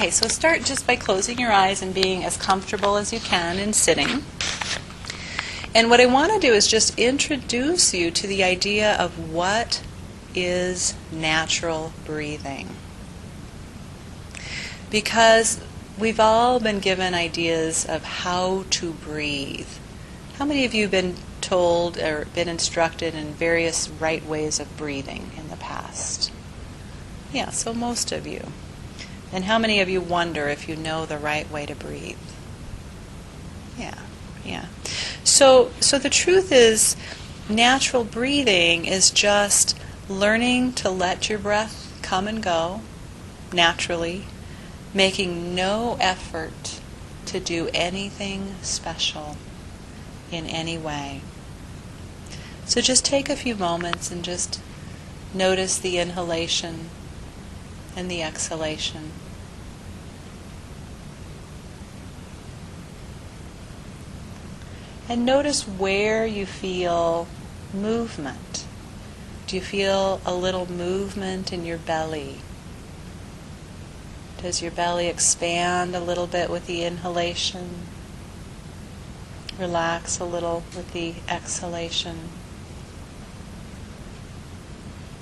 Okay, so start just by closing your eyes and being as comfortable as you can in sitting. And what I want to do is just introduce you to the idea of what is natural breathing. Because we've all been given ideas of how to breathe. How many of you have been told or been instructed in various right ways of breathing in the past? Yeah, so most of you. And how many of you wonder if you know the right way to breathe? Yeah. So the truth is, natural breathing is just learning to let your breath come and go naturally, making no effort to do anything special in any way. So just take a few moments and just notice the inhalation and the exhalation. And notice where you feel movement. Do you feel a little movement in your belly? Does your belly expand a little bit with the inhalation? Relax a little with the exhalation.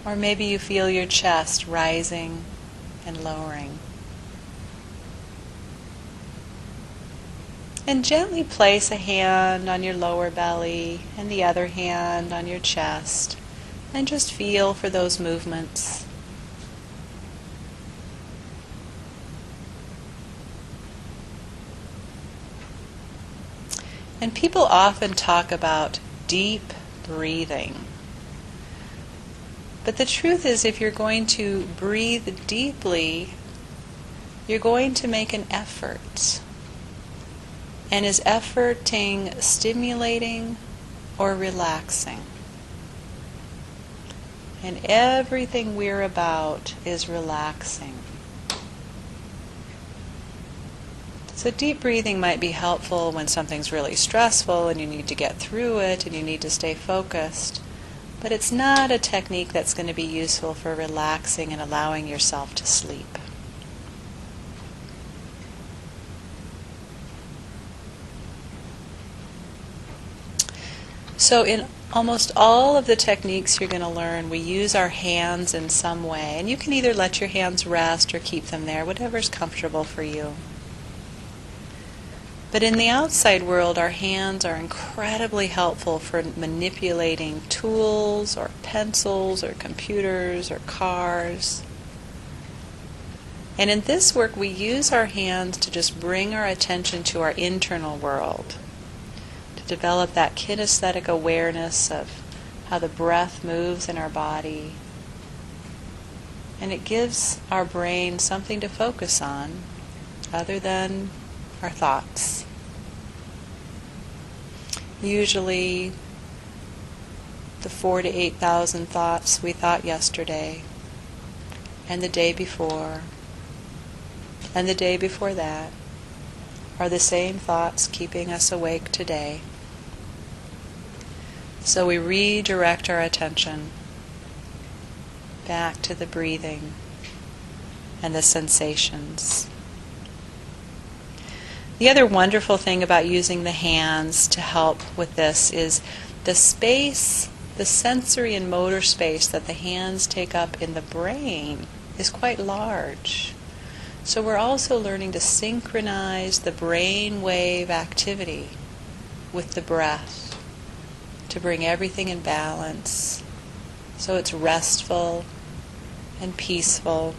Or maybe you feel your chest rising and lowering. And gently place a hand on your lower belly and the other hand on your chest, and just feel for those movements. And people often talk about deep breathing. But the truth is, if you're going to breathe deeply, you're going to make an effort. And is efforting stimulating or relaxing? And everything we're about is relaxing. So deep breathing might be helpful when something's really stressful and you need to get through it and you need to stay focused. But it's not a technique that's going to be useful for relaxing and allowing yourself to sleep. So in almost all of the techniques you're going to learn, we use our hands in some way. And you can either let your hands rest or keep them there, whatever's comfortable for you. But in the outside world, our hands are incredibly helpful for manipulating tools or pencils or computers or cars. And in this work, we use our hands to just bring our attention to our internal world, to develop that kinesthetic awareness of how the breath moves in our body. And it gives our brain something to focus on other than our thoughts. Usually the 4,000 to 8,000 thoughts we thought yesterday, and the day before, and the day before that, are the same thoughts keeping us awake today. So we redirect our attention back to the breathing and the sensations. The other wonderful thing about using the hands to help with this is the space, the sensory and motor space that the hands take up in the brain is quite large. So we're also learning to synchronize the brain wave activity with the breath to bring everything in balance so it's restful and peaceful.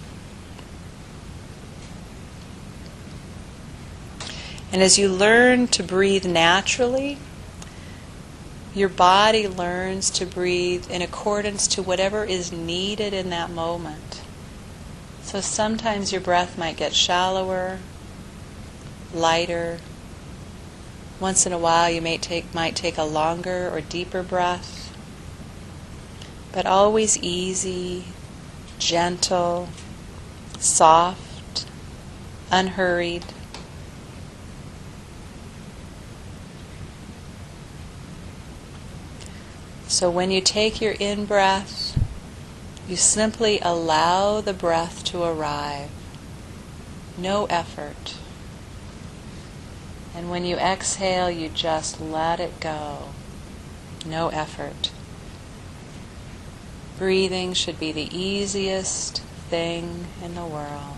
And as you learn to breathe naturally, your body learns to breathe in accordance to whatever is needed in that moment. So sometimes your breath might get shallower, lighter. Once in a while you might take a longer or deeper breath. But always easy, gentle, soft, unhurried. So when you take your in-breath, you simply allow the breath to arrive. No effort. And when you exhale, you just let it go. No effort. Breathing should be the easiest thing in the world.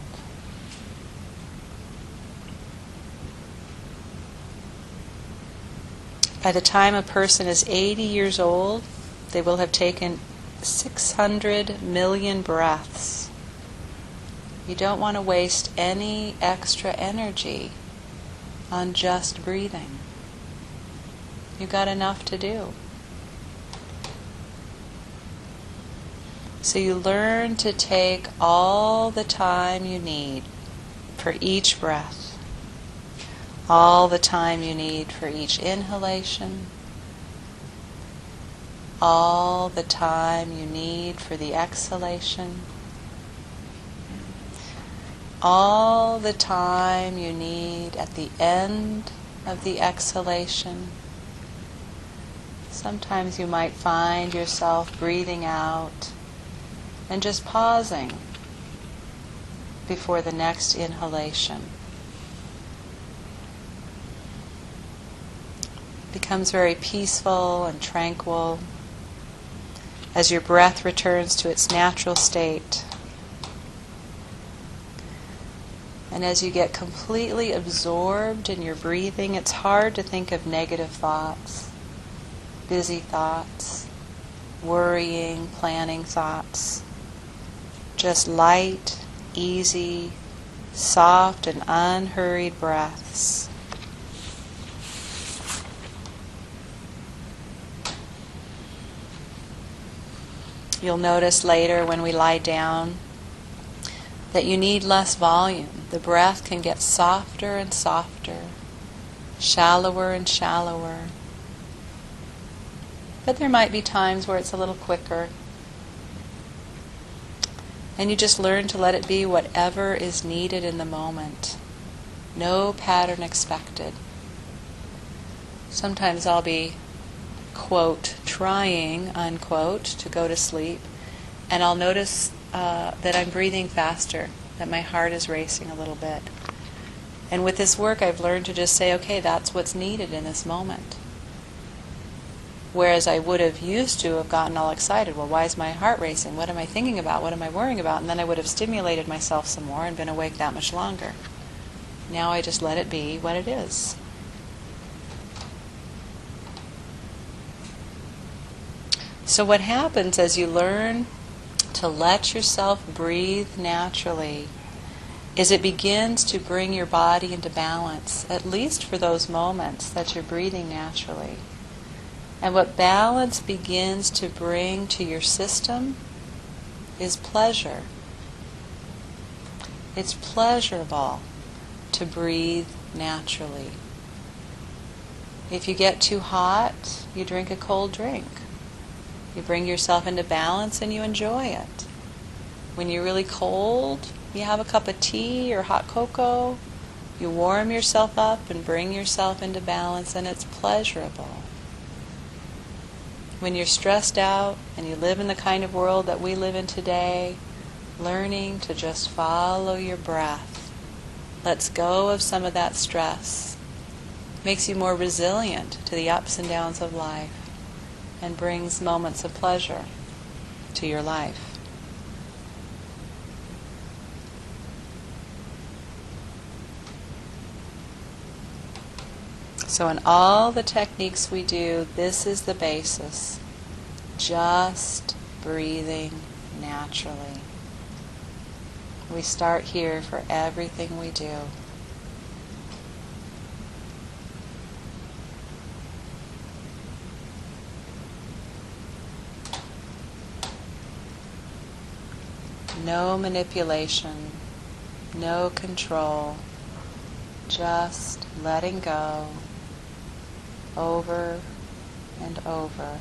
By the time a person is 80 years old, they will have taken 600 million breaths. You don't want to waste any extra energy on just breathing. You've got enough to do. So you learn to take all the time you need for each breath, all the time you need for each inhalation, all the time you need for the exhalation, all the time you need at the end of the exhalation. Sometimes you might find yourself breathing out and just pausing before the next inhalation. It becomes very peaceful and tranquil as your breath returns to its natural state. And as you get completely absorbed in your breathing, it's hard to think of negative thoughts, busy thoughts, worrying, planning thoughts. Just light, easy, soft and unhurried breaths. You'll notice later when we lie down that you need less volume. The breath can get softer and softer, shallower and shallower. But there might be times where it's a little quicker. And you just learn to let it be whatever is needed in the moment. No pattern expected. Sometimes I'll be, quote, trying, unquote, to go to sleep, and I'll notice that I'm breathing faster, that my heart is racing a little bit. And with this work, I've learned to just say, okay, that's what's needed in this moment. Whereas I would have used to have gotten all excited, well, why is my heart racing? What am I thinking about? What am I worrying about? And then I would have stimulated myself some more and been awake that much longer. Now I just let it be what it is. So what happens as you learn to let yourself breathe naturally is it begins to bring your body into balance, at least for those moments that you're breathing naturally. And what balance begins to bring to your system is pleasure. It's pleasurable to breathe naturally. If you get too hot, you drink a cold drink. You bring yourself into balance and you enjoy it. When you're really cold, you have a cup of tea or hot cocoa. You warm yourself up and bring yourself into balance, and it's pleasurable. When you're stressed out and you live in the kind of world that we live in today, learning to just follow your breath lets go of some of that stress, makes you more resilient to the ups and downs of life, and brings moments of pleasure to your life. So in all the techniques we do, this is the basis. Just breathing naturally. We start here for everything we do. No manipulation, no control, just letting go over and over.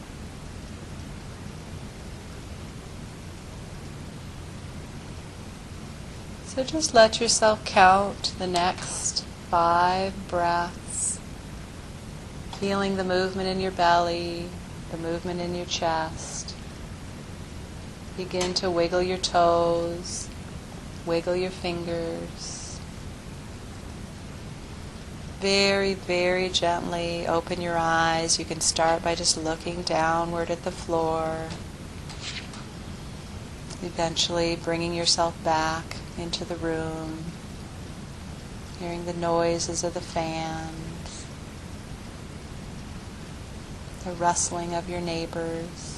So just let yourself count the next 5 breaths, feeling the movement in your belly, the movement in your chest. Begin to wiggle your toes, wiggle your fingers, very, very gently open your eyes. You can start by just looking downward at the floor, eventually bringing yourself back into the room, hearing the noises of the fans, the rustling of your neighbors.